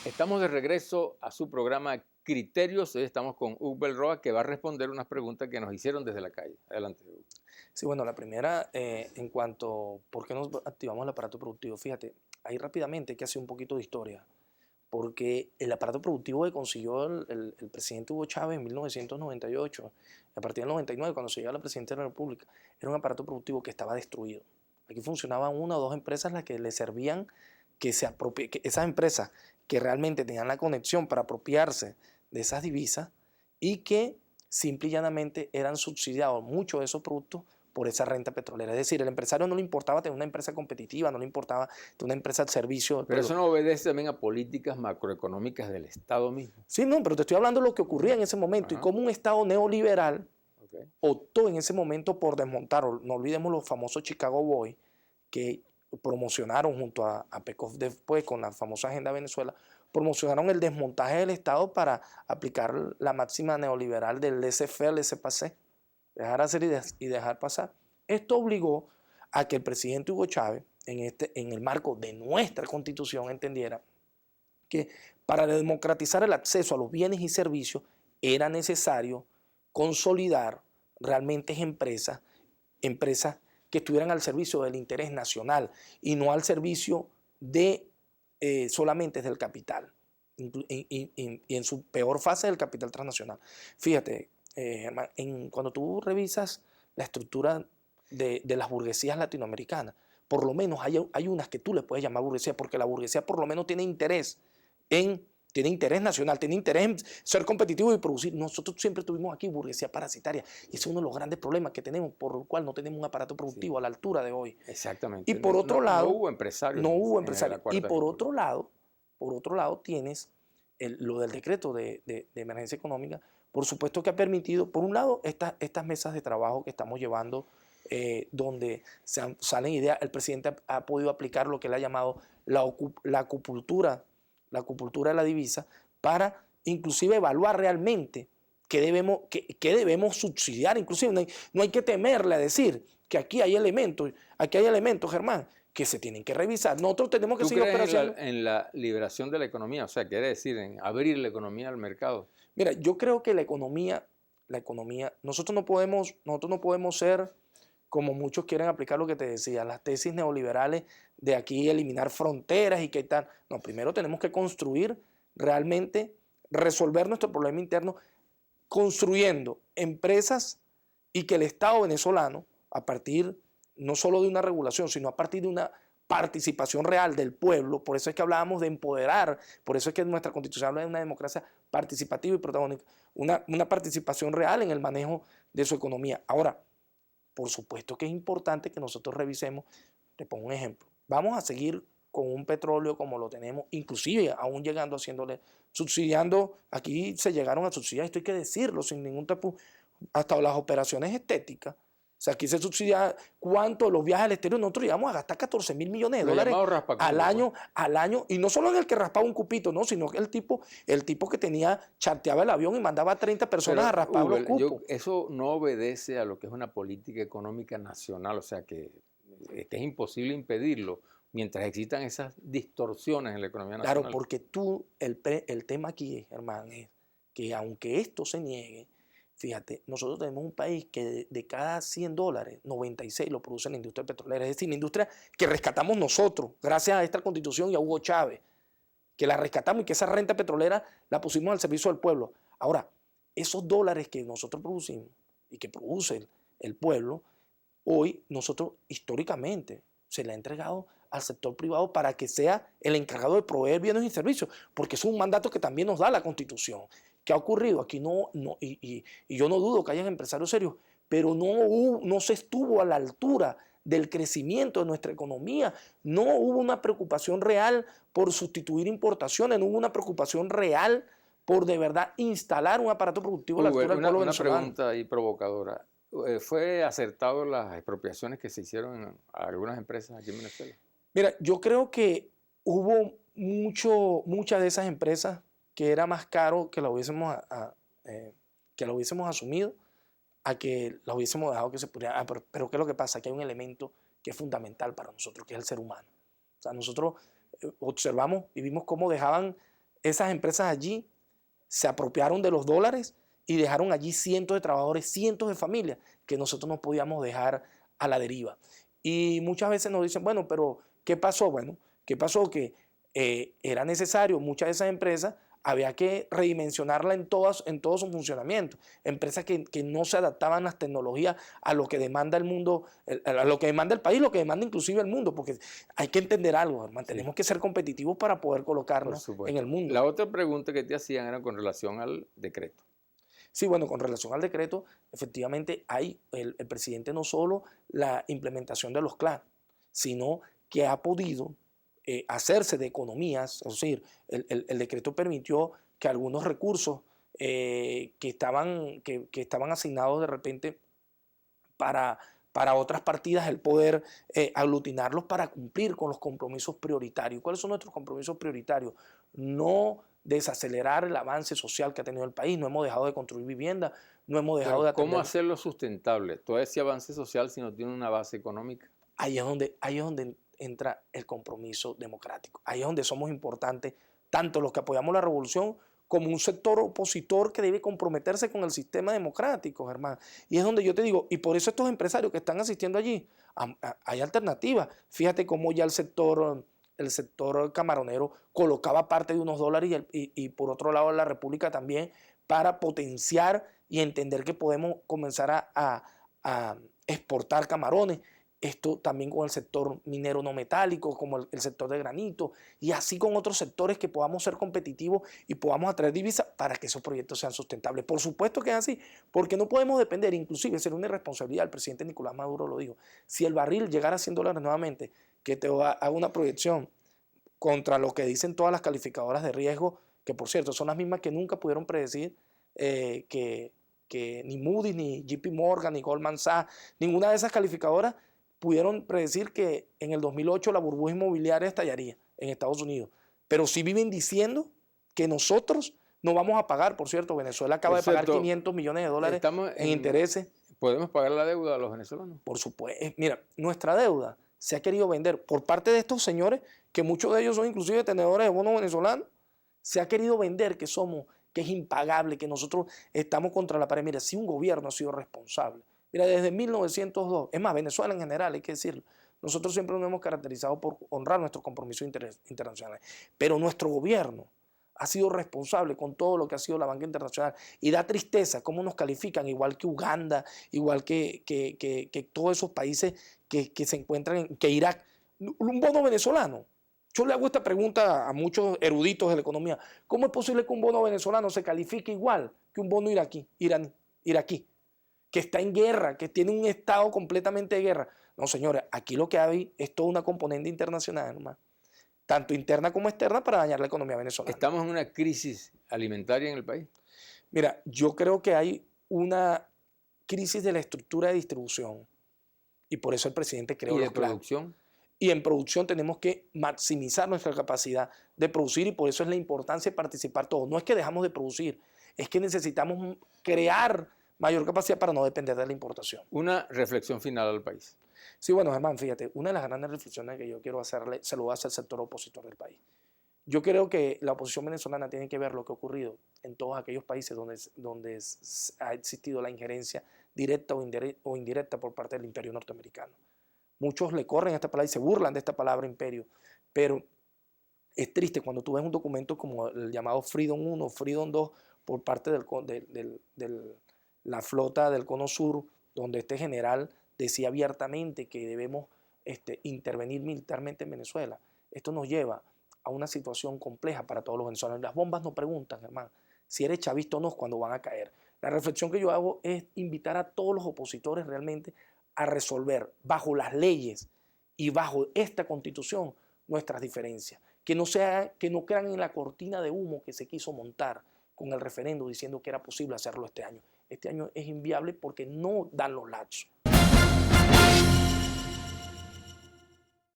Estamos de regreso a su programa Criterios. Hoy estamos con Hugo Roa, que va a responder unas preguntas que nos hicieron desde la calle. Adelante, Hugo. Sí, bueno, la primera, en cuanto por qué nos activamos el aparato productivo, fíjate, ahí rápidamente hay que hacer un poquito de historia, porque el aparato productivo que consiguió el presidente Hugo Chávez en 1998, a partir del 99, cuando se llegó a la presidencia de la República, era un aparato productivo que estaba destruido. Aquí funcionaban una o dos empresas las que le servían que esas empresas que realmente tenían la conexión para apropiarse de esas divisas y que simple y llanamente eran subsidiados muchos de esos productos por esa renta petrolera. Es decir, al empresario no le importaba tener una empresa competitiva, no le importaba tener una empresa al servicio del Pero pueblo. eso no obedece también a políticas macroeconómicas del Estado mismo. Sí, no, pero te estoy hablando de lo que ocurría en ese momento y Ajá, cómo un Estado neoliberal ok. optó en ese momento por desmontar. No olvidemos los famosos Chicago Boys que promocionaron junto a Pecov después con la famosa Agenda Venezuela, promocionaron el desmontaje del Estado para aplicar la máxima neoliberal del laissez-faire, laissez-passer, dejar hacer y dejar pasar. Esto obligó a que el presidente Hugo Chávez, en el marco de nuestra constitución, entendiera que para democratizar el acceso a los bienes y servicios era necesario consolidar realmente empresas que estuvieran al servicio del interés nacional y no al servicio de solamente del capital y en su peor fase del capital transnacional. Fíjate, Germán, cuando tú revisas la estructura de las burguesías latinoamericanas, por lo menos hay unas que tú le puedes llamar burguesía, porque la burguesía por lo menos tiene interés nacional, tiene interés en ser competitivo y producir. Nosotros siempre tuvimos aquí burguesía parasitaria y ese es uno de los grandes problemas que tenemos, por el cual no tenemos un aparato productivo a la altura de hoy. Y Exactamente. por No, otro no, no lado, hubo empresarios no hubo en la empresarios. Y Cuarta República. por otro lado tienes lo del decreto de emergencia económica, por supuesto que ha permitido, por un lado, estas mesas de trabajo que estamos llevando, donde salen ideas, el presidente ha podido aplicar lo que él ha llamado la acupuntura de la divisa, para inclusive evaluar realmente qué debemos subsidiar. Inclusive no hay que temerle a decir que aquí hay elementos, Germán, que se tienen que revisar. Nosotros tenemos que ¿Tú seguir crees operacionando. en la liberación de la economía? O sea, quiere decir en abrir la economía al mercado. Mira, yo creo que nosotros no podemos ser como muchos quieren aplicar lo que te decía, las tesis neoliberales de aquí eliminar fronteras y qué tal. No, primero tenemos que construir realmente, resolver nuestro problema interno construyendo empresas y que el Estado venezolano, a partir no solo de una regulación, sino a partir de una participación real del pueblo, por eso es que hablábamos de empoderar, por eso es que nuestra constitución habla de una democracia participativa y protagónica, una participación real en el manejo de su economía. Ahora, por supuesto que es importante que nosotros revisemos, te pongo un ejemplo, vamos a seguir con un petróleo como lo tenemos, inclusive aún llegando subsidiando, aquí se llegaron a subsidiar, esto hay que decirlo sin ningún tapu, hasta las operaciones estéticas. O sea, aquí se subsidia cuánto los viajes al exterior. Nosotros llegamos a gastar 14.000 millones de Lo dólares llamado raspacupo, pues. al año, y no solo en el que raspaba un cupito, no, sino que el tipo que charteaba el avión y mandaba a 30 personas a Pero, raspar Hugo, los cupos. eso no obedece a lo que es una política económica nacional, o sea que es imposible impedirlo mientras existan esas distorsiones en la economía Claro, nacional. porque el tema aquí, hermano, es que aunque esto se niegue, fíjate, nosotros tenemos un país que de cada 100 dólares, 96 lo produce la industria petrolera, es decir, la industria que rescatamos nosotros, gracias a esta constitución y a Hugo Chávez, que la rescatamos y que esa renta petrolera la pusimos al servicio del pueblo. Ahora, esos dólares que nosotros producimos y que produce el pueblo, hoy nosotros históricamente se le ha entregado al sector privado para que sea el encargado de proveer bienes y servicios, porque es un mandato que también nos da la Constitución. ¿Qué ha ocurrido? Aquí y yo no dudo que hayan empresarios serios, pero no se estuvo a la altura del crecimiento de nuestra economía, no hubo una preocupación real por sustituir importaciones, no hubo una preocupación real por de verdad instalar un aparato productivo a la Hugo, altura del pueblo una venezolano. pregunta ahí provocadora. ¿Fue acertado las expropiaciones que se hicieron en algunas empresas aquí en Venezuela? Mira, yo creo que hubo muchas de esas empresas que era más caro que que la hubiésemos asumido a que la hubiésemos dejado que se pudiera. Pero ¿qué es lo que pasa? Que hay un elemento que es fundamental para nosotros, que es el ser humano. O sea, nosotros observamos y vimos cómo dejaban esas empresas allí se apropiaron de los dólares y dejaron allí cientos de trabajadores, cientos de familias que nosotros no podíamos dejar a la deriva. Y muchas veces nos dicen, bueno, pero ¿qué pasó? Bueno, ¿qué pasó? Que era necesario, muchas de esas empresas había que redimensionarla en todo su funcionamiento. Empresas que no se adaptaban las tecnologías a lo que demanda el mundo, a lo que demanda el país, lo que demanda inclusive el mundo, porque hay que entender algo, hermano, Sí. tenemos que ser competitivos para poder colocarnos en el mundo. La otra pregunta que te hacían era con relación al decreto. Sí, bueno, con relación al decreto, efectivamente hay el presidente no solo la implementación de los CLAR, sino que ha podido hacerse de economías, es decir, el decreto permitió que algunos recursos que estaban asignados de repente para otras partidas, el poder aglutinarlos para cumplir con los compromisos prioritarios. ¿Cuáles son nuestros compromisos prioritarios? No desacelerar el avance social que ha tenido el país, no hemos dejado de construir vivienda, no hemos dejado Pero de atender. ¿cómo hacerlo sustentable? Todo ese avance social si no tiene una base económica. Ahí es donde entra el compromiso democrático. Ahí es donde somos importantes, tanto los que apoyamos la revolución como un sector opositor que debe comprometerse con el sistema democrático, hermano. Y es donde yo te digo, y por eso estos empresarios que están asistiendo allí, hay alternativas. Fíjate cómo ya el sector camaronero colocaba parte de unos dólares y por otro lado la República también para potenciar y entender que podemos comenzar a exportar camarones. Esto también con el sector minero no metálico, como el sector de granito, y así con otros sectores que podamos ser competitivos y podamos atraer divisas para que esos proyectos sean sustentables. Por supuesto que es así, porque no podemos depender, inclusive sería una irresponsabilidad, el presidente Nicolás Maduro lo dijo, si el barril llegara a $100 nuevamente, que te haga una proyección contra lo que dicen todas las calificadoras de riesgo, que por cierto son las mismas que nunca pudieron predecir que ni Moody's, ni JP Morgan, ni Goldman Sachs, ninguna de esas calificadoras pudieron predecir que en el 2008 la burbuja inmobiliaria estallaría en Estados Unidos. Pero sí viven diciendo que nosotros no vamos a pagar, por cierto, Venezuela acaba de pagar $500 millones en intereses. ¿Podemos pagar la deuda a los venezolanos? Por supuesto. Mira, nuestra deuda se ha querido vender por parte de estos señores, que muchos de ellos son inclusive tenedores de bonos venezolanos, se ha querido vender que es impagable, que nosotros estamos contra la pared. Mira, si un gobierno ha sido responsable, mira, desde 1902, es más, Venezuela en general, hay que decirlo, nosotros siempre nos hemos caracterizado por honrar nuestros compromisos internacionales, pero nuestro gobierno ha sido responsable con todo lo que ha sido la banca internacional y da tristeza cómo nos califican, igual que Uganda, igual que todos esos países que se encuentran que Irak, un bono venezolano. Yo le hago esta pregunta a muchos eruditos de la economía. ¿Cómo es posible que un bono venezolano se califique igual que un bono iraquí, que está en guerra, que tiene un estado completamente de guerra? No, señores, aquí lo que hay es toda una componente internacional, hermano, tanto interna como externa, para dañar la economía venezolana. ¿Estamos en una crisis alimentaria en el país? Mira, yo creo que hay una crisis de la estructura de distribución y por eso el presidente creó los CLAR. ¿Y de producción? Y en producción tenemos que maximizar nuestra capacidad de producir y por eso es la importancia de participar todos. No es que dejamos de producir, es que necesitamos crear mayor capacidad para no depender de la importación. Una reflexión final al país. Sí, bueno, Germán, fíjate, una de las grandes reflexiones que yo quiero hacerle, se lo voy a hacer al sector opositor del país. Yo creo que la oposición venezolana tiene que ver lo que ha ocurrido en todos aquellos países donde ha existido la injerencia directa o indirecta por parte del imperio norteamericano. Muchos le corren a esta palabra y se burlan de esta palabra imperio, pero es triste cuando tú ves un documento como el llamado Freedom 1, Freedom 2, por parte de la flota del Cono Sur, donde este general decía abiertamente que debemos intervenir militarmente en Venezuela. Esto nos lleva a una situación compleja para todos los venezolanos. Las bombas no preguntan, hermano, si eres chavista o no cuando van a caer. La reflexión que yo hago es invitar a todos los opositores realmente a resolver bajo las leyes y bajo esta constitución nuestras diferencias. Que no crean en la cortina de humo que se quiso montar con el referendo diciendo que era posible hacerlo este año. Este año es inviable porque no dan los lazos.